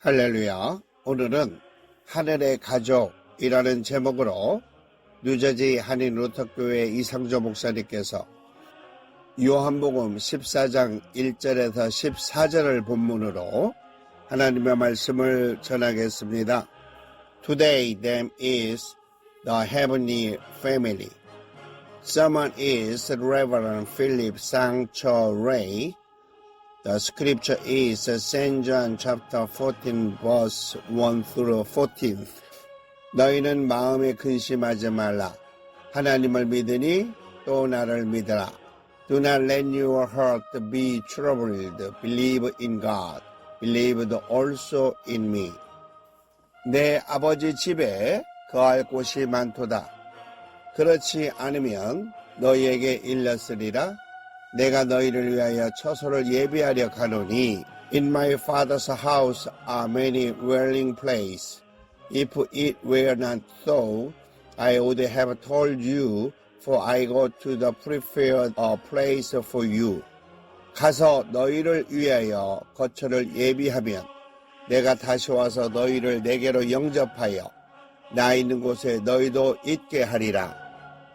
할렐루야. 오늘은 하늘의 가족이라는 제목으로 뉴저지 한인 루터교회 이상조 목사님께서 요한복음 14장 1절에서 14절을 본문으로 하나님의 말씀을 전하겠습니다. Today them is the heavenly family. Someone is Reverend Philip Sanctuary. The scripture is St. John chapter 14 verse 1 through 14. 너희는 마음에 근심하지 말라. 하나님을 믿으니 또 나를 믿으라. Do not let your heart be troubled. Believe in God. Believe also in me. 내 아버지 집에 거할 곳이 많도다. 그렇지 않으면 너희에게 일렀으리라. 내가 너희를 위하여 처소를 예비하려 가노니 In my father's house are many dwelling places. If it were not so, I would have told you, for I go to the prepare a place for you. 가서 너희를 위하여 거처를 예비하면 내가 다시 와서 너희를 내게로 영접하여 나 있는 곳에 너희도 있게 하리라.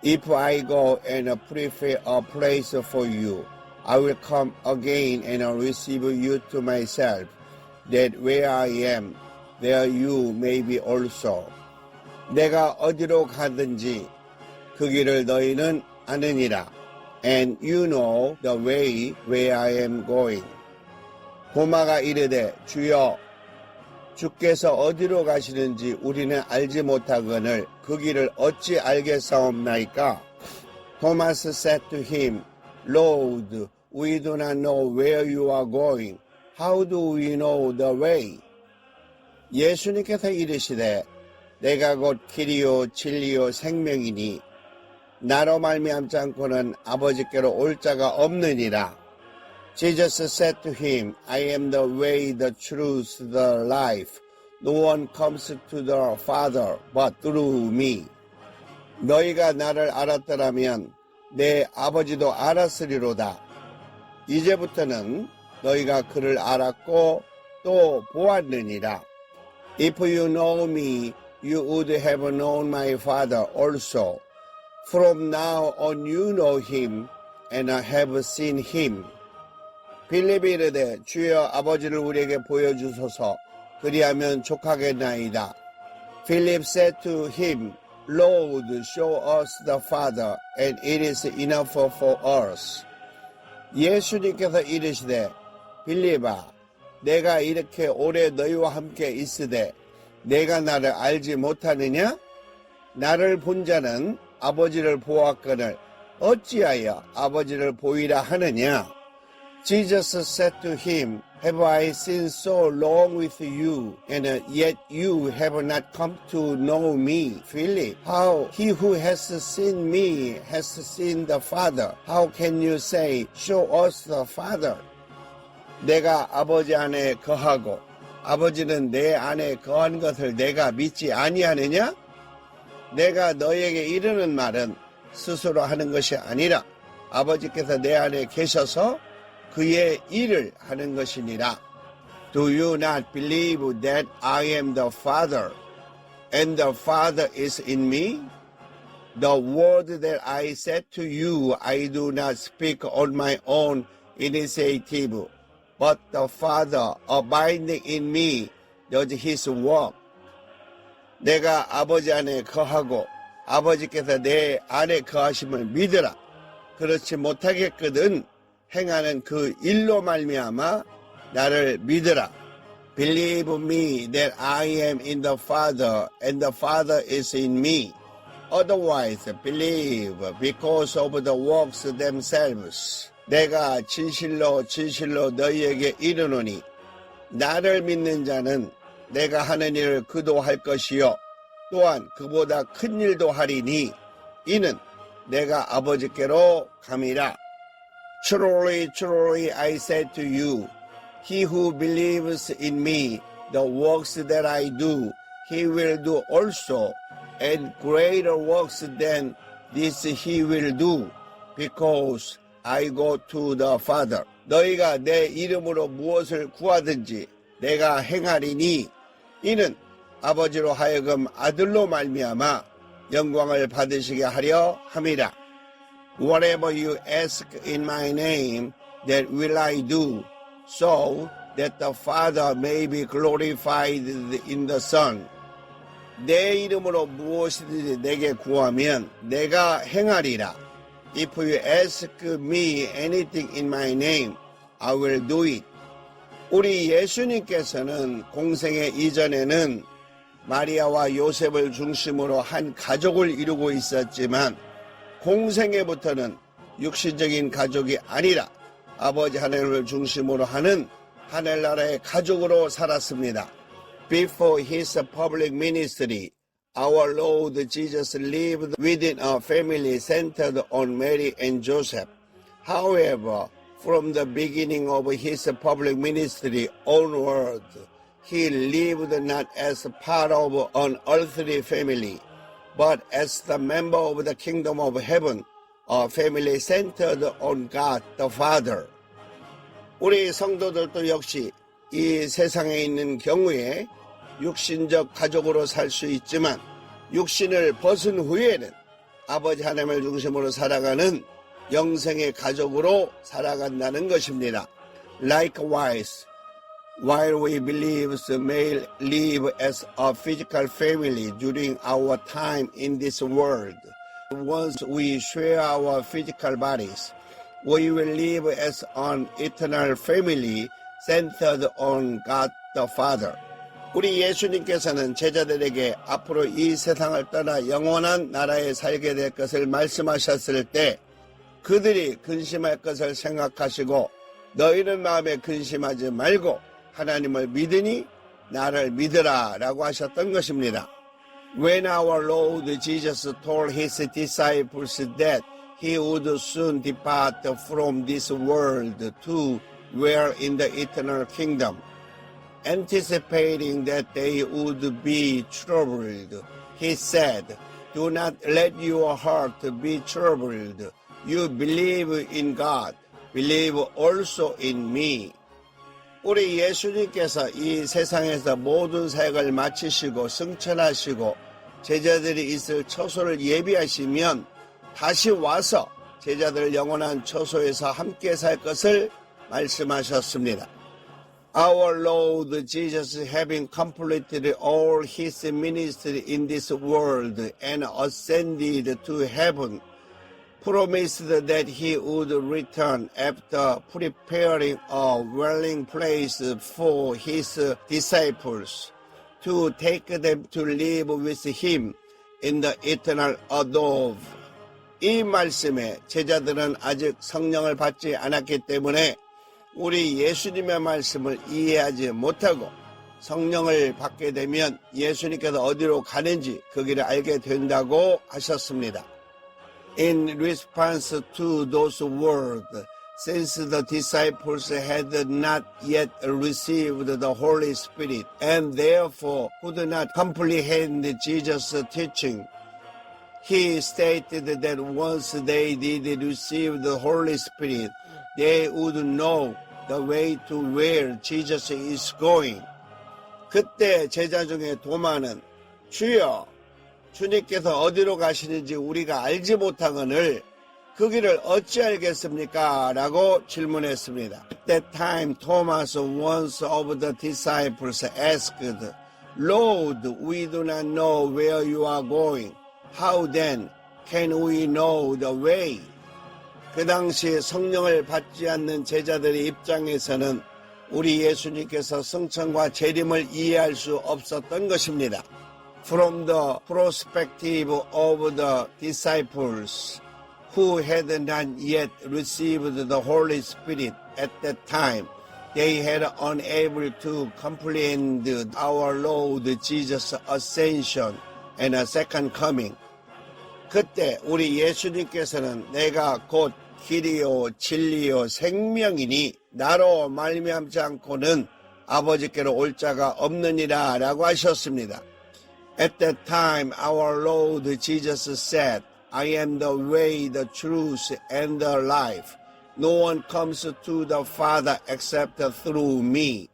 If I go and prepare a place for you, I will come again and receive you to myself, that where I am, there you may be also. 내가 어디로 가든지 그 길을 너희는 아느니라. And you know the way where I am going. 도마가 이르되 주여 주께서 어디로 가시는지 우리는 알지 못하거늘 그 길을 어찌 알겠사옵나이까? Thomas said to him, Lord, we do not know where you are going. How do we know the way? 예수님께서 이르시되 내가 곧 길이요 진리요 생명이니 나로 말미암지 않고는 아버지께로 올 자가 없느니라. Jesus said to him, I am the way, the truth, the life. No one comes to the Father but through me. 너희가 나를 알았더라면 내 아버지도 알았으리로다. 이제부터는 너희가 그를 알았고 또 보았느니라. If you know me, you would have known my Father also. From now on you know him and have seen him. 빌립이 이르되 주여 아버지를 우리에게 보여주소서 그리하면 족하겠나이다. Philip said to him, Lord, show us the Father, and it is enough for us. 예수님께서 이르시되 빌립아 내가 이렇게 오래 너희와 함께 있으되 내가 나를 알지 못하느냐? 나를 본 자는 아버지를 보았거늘 어찌하여 아버지를 보이라 하느냐? Jesus said to him, Have I been so long with you, and yet you have not come to know me, Philip? How he who has seen me has seen the Father. How can you say, Show us the Father? 내가 아버지 안에 거하고 아버지는 내 안에 거한 것을 내가 믿지 아니하느냐? 내가 너에게 이르는 말은 스스로 하는 것이 아니라 아버지께서 내 안에 계셔서 그의 일을 하는 것이니라. Do you not believe that I am the Father, and the Father is in me? The word that I said to you, I do not speak on my own initiative, but the Father abiding in me does his work. 내가 아버지 안에 거하고 아버지께서 내 안에 거하심을 믿으라. 그렇지 못하겠거든 행하는 그 일로 말미암아 나를 믿으라. Believe me that I am in the Father and the Father is in me. Otherwise believe because of the works themselves. 내가 진실로 너희에게 이르노니 나를 믿는 자는 내가 하는 일을 그도 할 것이요 또한 그보다 큰 일도 하리니 이는 내가 아버지께로 감이라. Truly, truly, I say to you, he who believes in me, the works that I do, he will do also, and greater works than this he will do, because I go to the Father. 너희가 내 이름으로 무엇을 구하든지 내가 행하리니 이는 아버지로 하여금 아들로 말미암아 영광을 받으시게 하려 함이라. Whatever you ask in my name, that will I do, so that the Father may be glorified in the Son. 내 이름으로 무엇이든지 내게 구하면 내가 행하리라. If you ask me anything in my name, I will do it. 우리 예수님께서는 공생애 이전에는 마리아와 요셉을 중심으로 한 가족을 이루고 있었지만 공생애부터는 육신적인 가족이 아니라 아버지 하나님을 중심으로 하는 하늘나라의 가족으로 살았습니다. Before his public ministry, our Lord Jesus lived within a family centered on Mary and Joseph. However, from the beginning of his public ministry onward, he lived not as part of an earthly family, but as the member of the kingdom of heaven, a family centered on God the Father. 우리 성도들도 역시 이 세상에 있는 경우에 육신적 가족으로 살 수 있지만 육신을 벗은 후에는 아버지 하나님을 중심으로 살아가는 영생의 가족으로 살아간다는 것입니다. Likewise, while we believers may live as a physical family during our time in this world, once we share our physical bodies, we will live as an eternal family centered on God the Father. 우리 예수님께서는 제자들에게 앞으로 이 세상을 떠나 영원한 나라에 살게 될 것을 말씀하셨을 때 그들이 근심할 것을 생각하시고 너희는 마음에 근심하지 말고 하나님을 믿으니 나를 믿으라 라고 하셨던 것입니다. When our Lord Jesus told his disciples that he would soon depart from this world to dwell in the eternal kingdom, anticipating that they would be troubled, he said, "Do not let your heart be troubled. You believe in God, believe also in me." 우리 예수님께서 이 세상에서 모든 사역을 마치시고 승천하시고 제자들이 있을 처소를 예비하시면 다시 와서 제자들 영원한 처소에서 함께 살 것을 말씀하셨습니다. Our Lord Jesus, having completed all his ministry in this world and ascended to heaven, promised that he would return after preparing a dwelling place for his disciples, to take them to live with him in the eternal abode. 이 말씀에 제자들은 아직 성령을 받지 않았기 때문에 우리 예수님의 말씀을 이해하지 못하고 성령을 받게 되면 예수님께서 어디로 가는지 그 길을 알게 된다고 하셨습니다. In response to those words, since the disciples had not yet received the Holy Spirit and therefore could not comprehend Jesus' teaching, he stated that once they did receive the Holy Spirit, they would know the way to where Jesus is going. 그때 제자 중에 도마는 주여, 주님께서 어디로 가시는지 우리가 알지 못하거늘 그 길을 어찌 알겠습니까? 라고 질문했습니다. At that time, Thomas, one of the disciples, asked, Lord, we do not know where you are going. How then can we know the way? 그 당시 성령을 받지 않는 제자들의 입장에서는 우리 예수님께서 승천과 재림을 이해할 수 없었던 것입니다. From the perspective of the disciples who had not yet received the Holy Spirit at that time, they had unable to comprehend our Lord Jesus' ascension and a second coming. 그때 우리 예수님께서는 내가 곧 길이요 진리요 생명이니 나로 말미암지 않고는 아버지께로 올 자가 없느니라 라고 하셨습니다. At that time our Lord Jesus said, I am the way, the truth, and the life. No one comes to the Father except through me.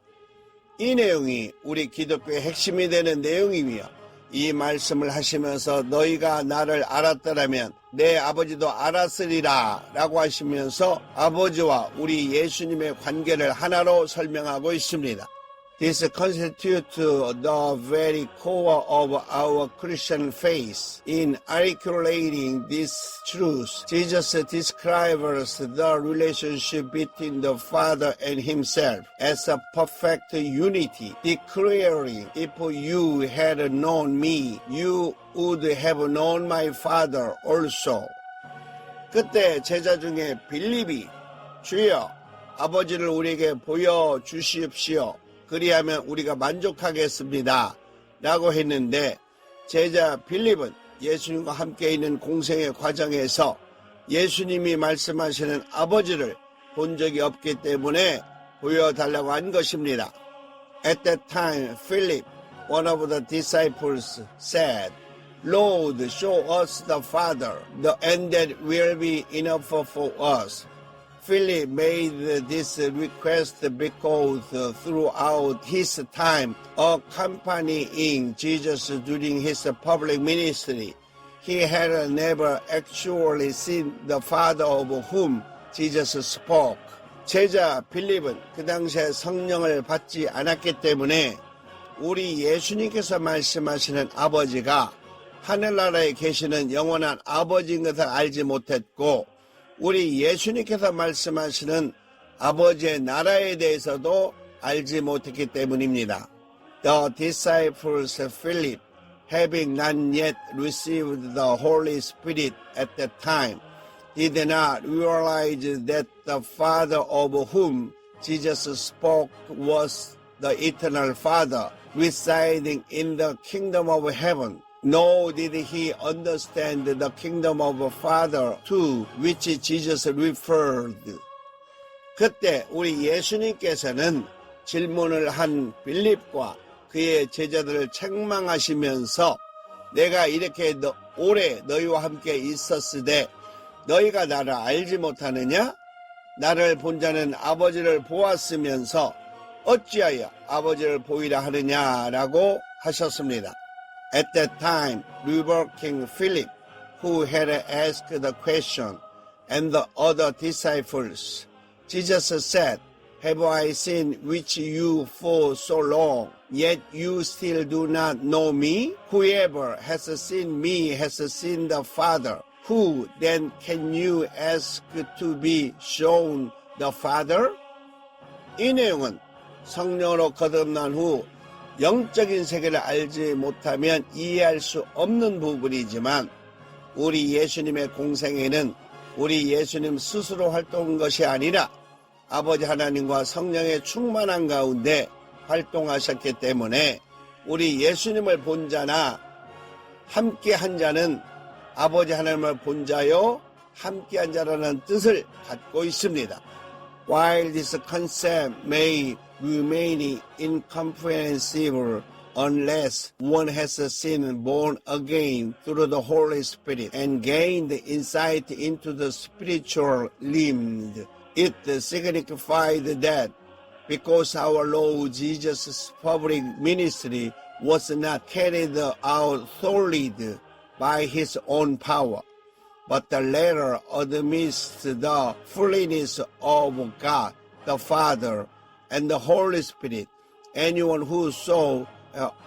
이 내용이 우리 기독교의 핵심이 되는 내용이며 이 말씀을 하시면서 너희가 나를 알았더라면 내 아버지도 알았으리라 라고 하시면서 아버지와 우리 예수님의 관계를 하나로 설명하고 있습니다. This constitutes the very core of our Christian faith. In articulating this truth, Jesus describes the relationship between the Father and Himself as a perfect unity, declaring, if you had known me, you would have known my Father also. 그때 제자 중에 빌립이 주여 아버지를 우리에게 보여주십시오. 그리하면 우리가 만족하겠습니다. 라고 했는데 제자 빌립은 예수님과 함께 있는 공생의 과정에서 예수님이 말씀하시는 아버지를 본 적이 없기 때문에 보여달라고 한 것입니다. At that time, Philip, one of the disciples, said, Lord, show us the Father, and that will be enough for us. Philip made this request because throughout his time accompanying Jesus during his public ministry, he had never actually seen the Father of whom Jesus spoke. 제자 빌립은 그 당시에 성령을 받지 않았기 때문에 우리 예수님께서 말씀하시는 아버지가 하늘나라에 계시는 영원한 아버지인 것을 알지 못했고 우리 예수님께서 말씀하시는 아버지의 나라에 대해서도 알지 못했기 때문입니다. The disciples Philip, having not yet received the Holy Spirit at that time, did not realize that the Father of whom Jesus spoke was the eternal Father, residing in the kingdom of heaven. Nor did he understand the kingdom of the Father to which Jesus referred. 그때 우리 예수님께서는 질문을 한 빌립과 그의 제자들을 책망하시면서 내가 이렇게 오래 너희와 함께 있었으되 너희가 나를 알지 못하느냐? 나를 본 자는 아버지를 보았으면서 어찌하여 아버지를 보이라 하느냐라고 하셨습니다. At that time, rebuking Philip, who had asked the question, and the other disciples, Jesus said, Have I seen which you for so long, yet you still do not know me? Whoever has seen me has seen the Father. Who then can you ask to be shown the Father? 이 내용은 성령으로 거듭난 후 영적인 세계를 알지 못하면 이해할 수 없는 부분이지만 우리 예수님의 공생애는 우리 예수님 스스로 활동한 것이 아니라 아버지 하나님과 성령의 충만한 가운데 활동하셨기 때문에 우리 예수님을 본 자나 함께 한 자는 아버지 하나님을 본 자요 함께 한 자라는 뜻을 갖고 있습니다. While this concept may remain incomprehensible unless one has been born again through the Holy Spirit and gained insight into the spiritual realm, it signified that because our Lord Jesus' public ministry was not carried out solely by his own power, but the latter amidst the fullness of God the Father and the Holy Spirit, anyone who so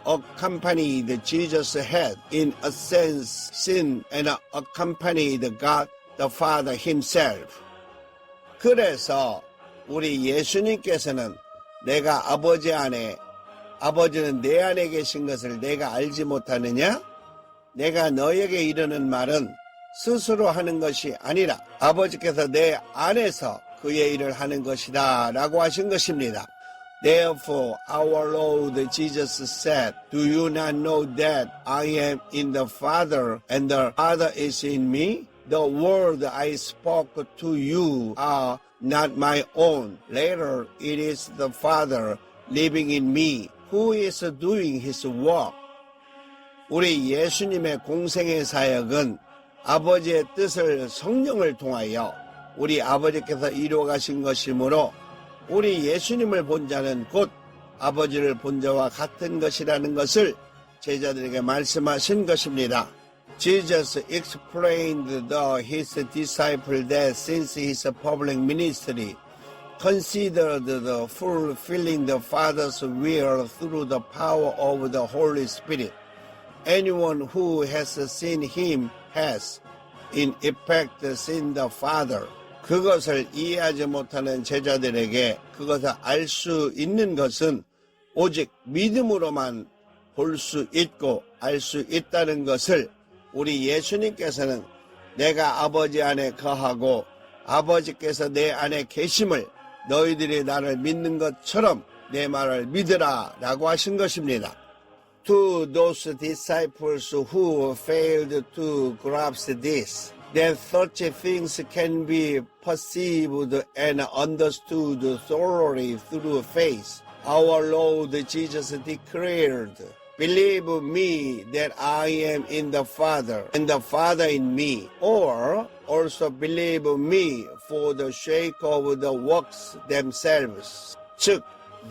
accompanied Jesus had, in a sense, seen and accompanied God the Father himself. 그래서 우리 예수님께서는 내가 아버지 안에, 아버지는 내 안에 계신 것을 내가 알지 못하느냐? 내가 너에게 이르는 말은 스스로 하는 것이 아니라 아버지께서 내 안에서 그의 일을 하는 것이다 라고 하신 것입니다. Therefore our Lord Jesus said, Do you not know that I am in the Father and the Father is in me? The word I spoke to you are not my own. Later it is the Father living in me who is doing his work. 우리 예수님의 공생의 사역은 아버지의 뜻을 성령을 통하여 우리 아버지께서 이루어 가신 것이므로 우리 예수님을 본 자는 곧 아버지를 본 자와 같은 것이라는 것을 제자들에게 말씀하신 것입니다. Jesus explained to his disciples that since his public ministry considered the fulfilling the Father's will through the power of the Holy Spirit, anyone who has seen him has, in effect, seen the Father. 그것을 이해하지 못하는 제자들에게 그것을 알 수 있는 것은 오직 믿음으로만 볼 수 있고 알 수 있다는 것을 우리 예수님께서는 내가 아버지 안에 거하고 아버지께서 내 안에 계심을 너희들이 나를 믿는 것처럼 내 말을 믿으라 라고 하신 것입니다. To those disciples who failed to grasp this, that such things can be perceived and understood thoroughly through faith, our Lord Jesus declared, "Believe me that I am in the Father, and the Father in me, or also believe me for the sake of the works themselves." 즉,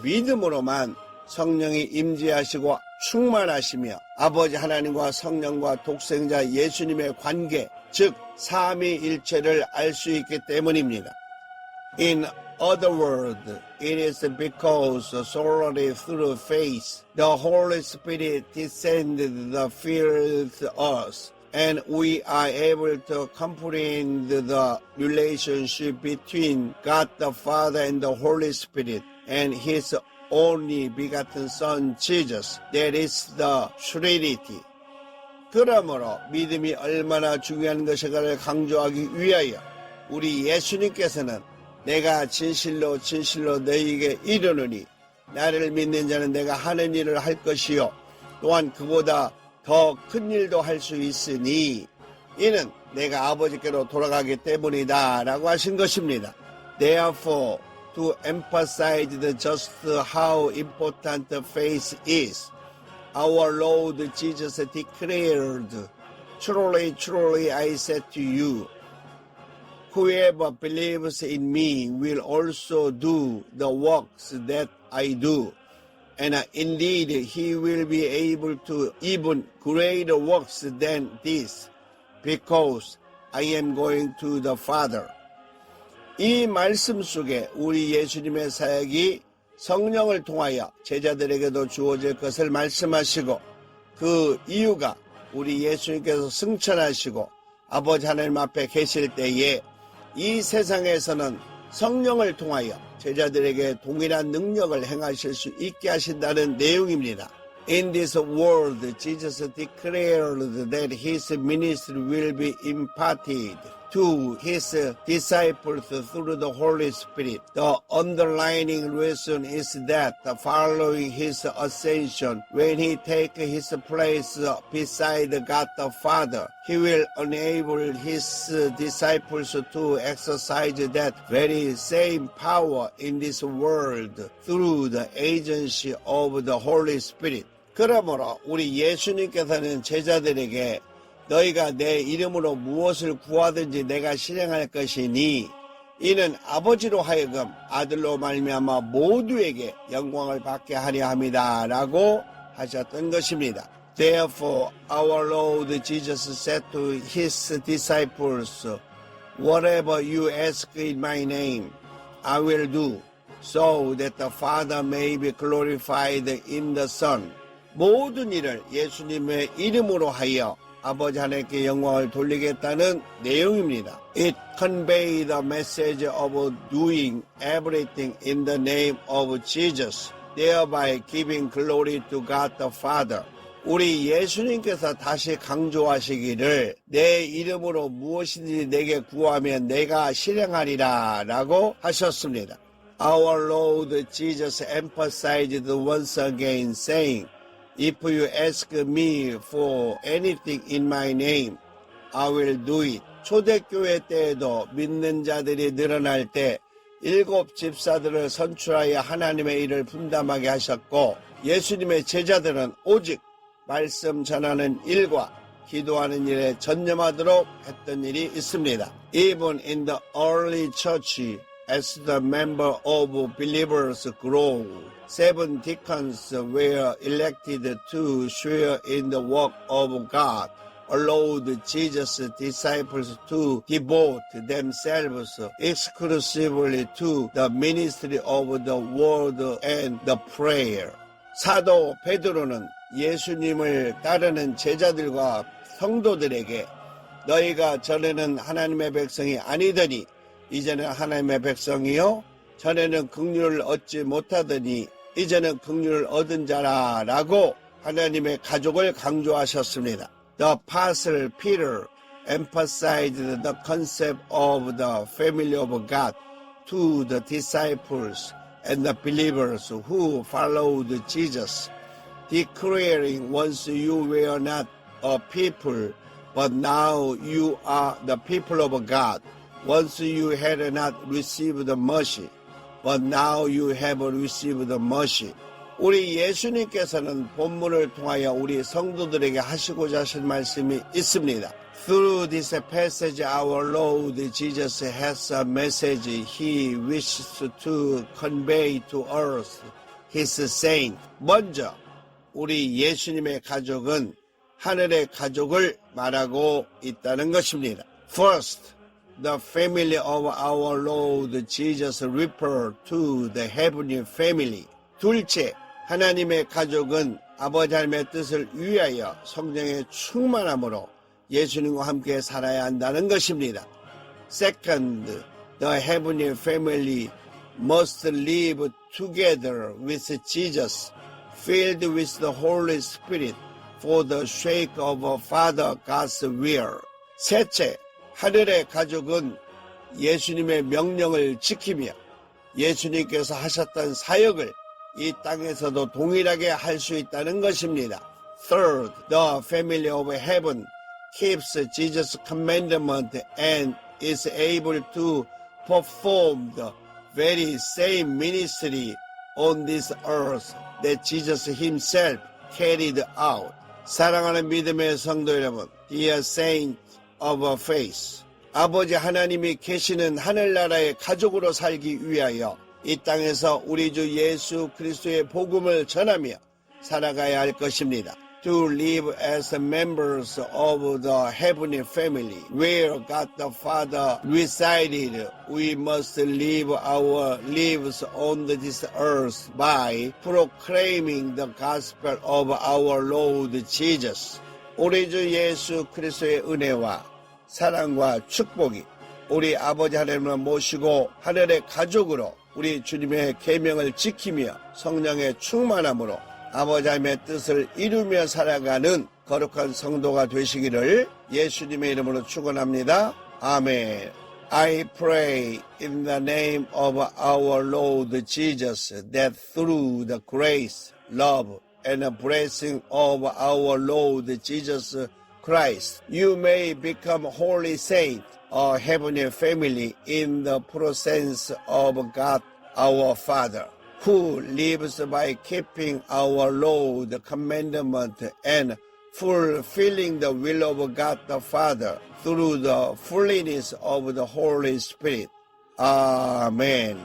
믿음으로만 성령이 임재하시고 충만하시며 아버지 하나님과 성령과 독생자 예수님의 관계, 즉 삼위일체를 알 수 있기 때문입니다. In other words, it is because solely through faith the Holy Spirit descended the fills us, and we are able to comprehend the relationship between God the Father and the Holy Spirit and His only begotten Son Jesus, that is the Trinity. 그러므로 믿음이 얼마나 중요한 것인가를 강조하기 위하여 우리 예수님께서는 내가 진실로 진실로 너희에게 이르노니 나를 믿는 자는 내가 하는 일을 할 것이요 또한 그보다 더 큰 일도 할 수 있으니 이는 내가 아버지께로 돌아가기 때문이다 라고 하신 것입니다. Therefore, to emphasize just how important faith is, our Lord Jesus declared, "Truly, truly, I say to you, whoever believes in me will also do the works that I do, and indeed he will be able to even greater works than this, because I am going to the Father." 이 말씀 속에 우리 예수님의 사역이 성령을 통하여 제자들에게도 주어질 것을 말씀하시고 그 이유가 우리 예수님께서 승천하시고 아버지 하나님 앞에 계실 때에 이 세상에서는 성령을 통하여 제자들에게 동일한 능력을 행하실 수 있게 하신다는 내용입니다. In this world, Jesus declared that his ministry will be imparted to his disciples through the Holy Spirit. The underlying reason is that following his ascension, when he takes his place beside God the Father, he will enable his disciples to exercise that very same power in this world through the agency of the Holy Spirit. 그러므로 우리 예수님께서는 제자들에게 너희가 내 이름으로 무엇을 구하든지 내가 실행할 것이니 이는 아버지로 하여금 아들로 말미암아 모두에게 영광을 받게 하려 함이다 라고 하셨던 것입니다. Therefore our Lord Jesus said to his disciples, "Whatever you ask in my name, I will do, so that the Father may be glorified in the Son." 모든 일을 예수님의 이름으로 하여 아버지 하나님께 영광을 돌리겠다는 내용입니다. It conveys the message of doing everything in the name of Jesus, thereby giving glory to God the Father. 우리 예수님께서 다시 강조하시기를 내 이름으로 무엇이든지 내게 구하면 내가 실행하리라 라고 하셨습니다. Our Lord Jesus emphasized once again saying, "If you ask me for anything in my name, I will do it." 초대교회 때에도 믿는 자들이 늘어날 때 7 집사들을 선출하여 하나님의 일을 분담하게 하셨고 예수님의 제자들은 오직 말씀 전하는 일과 기도하는 일에 전념하도록 했던 일이 있습니다. Even in the early church, as the member of believers grow. 7 deacons were elected to share in the work of God, allowed Jesus' disciples to devote themselves exclusively to the ministry of the word and the prayer. 사도 베드로는 예수님을 따르는 제자들과 성도들에게 너희가 전에는 하나님의 백성이 아니더니 이제는 하나님의 백성이요 전에는 긍휼을 얻지 못하더니 이제는 긍휼을 얻은 자라 라고 하나님의 가족을 강조하셨습니다. The Apostle Peter emphasized the concept of the family of God to the disciples and the believers who followed Jesus, declaring, once you were not a people, but now you are the people of God. Once you had not received mercy, but now you have received mercy. 우리 예수님께서는 본문을 통하여 우리 성도들에게 하시고자 하신 말씀이 있습니다. Through this passage, our Lord Jesus has a message He wishes to convey to us, His saint. 먼저 우리 예수님의 가족은 하늘의 가족을 말하고 있다는 것입니다. First, the family of our Lord Jesus refers to the heavenly family. 둘째, 하나님의 가족은 아버지 하나님의 뜻을 위하여 성령의 충만함으로 예수님과 함께 살아야 한다는 것입니다. Second, the heavenly family must live together with Jesus, filled with the Holy Spirit for the sake of Father God's will. 셋째, 하늘의 가족은 예수님의 명령을 지키며 예수님께서 하셨던 사역을 이 땅에서도 동일하게 할 수 있다는 것입니다. Third, the family of heaven keeps Jesus' commandment and is able to perform the very same ministry on this earth that Jesus himself carried out. 사랑하는 믿음의 성도 여러분, dear saints of faith, 아버지 하나님이 계시는 하늘나라의 가족으로 살기 위하여 이 땅에서 우리 주 예수 그리스도의 복음을 전하며 살아가야 할 것입니다. To live as members of the heavenly family, where God the Father resided, we must live our lives on this earth by proclaiming the gospel of our Lord Jesus. 우리 주 예수 그리스도의 은혜와 사랑과 축복이 우리 아버지 하나님을 모시고 하늘의 가족으로 우리 주님의 계명을 지키며 성령의 충만함으로 아버지 하나님의 뜻을 이루며 살아가는 거룩한 성도가 되시기를 예수님의 이름으로 축원합니다. 아멘. I pray in the name of our Lord Jesus that through the grace, love, and the blessing of our Lord Jesus Christ, you may become holy saint, a heavenly family in the presence of God our Father, who lives by keeping our Lord's commandment and fulfilling the will of God the Father through the fullness of the Holy Spirit. Amen.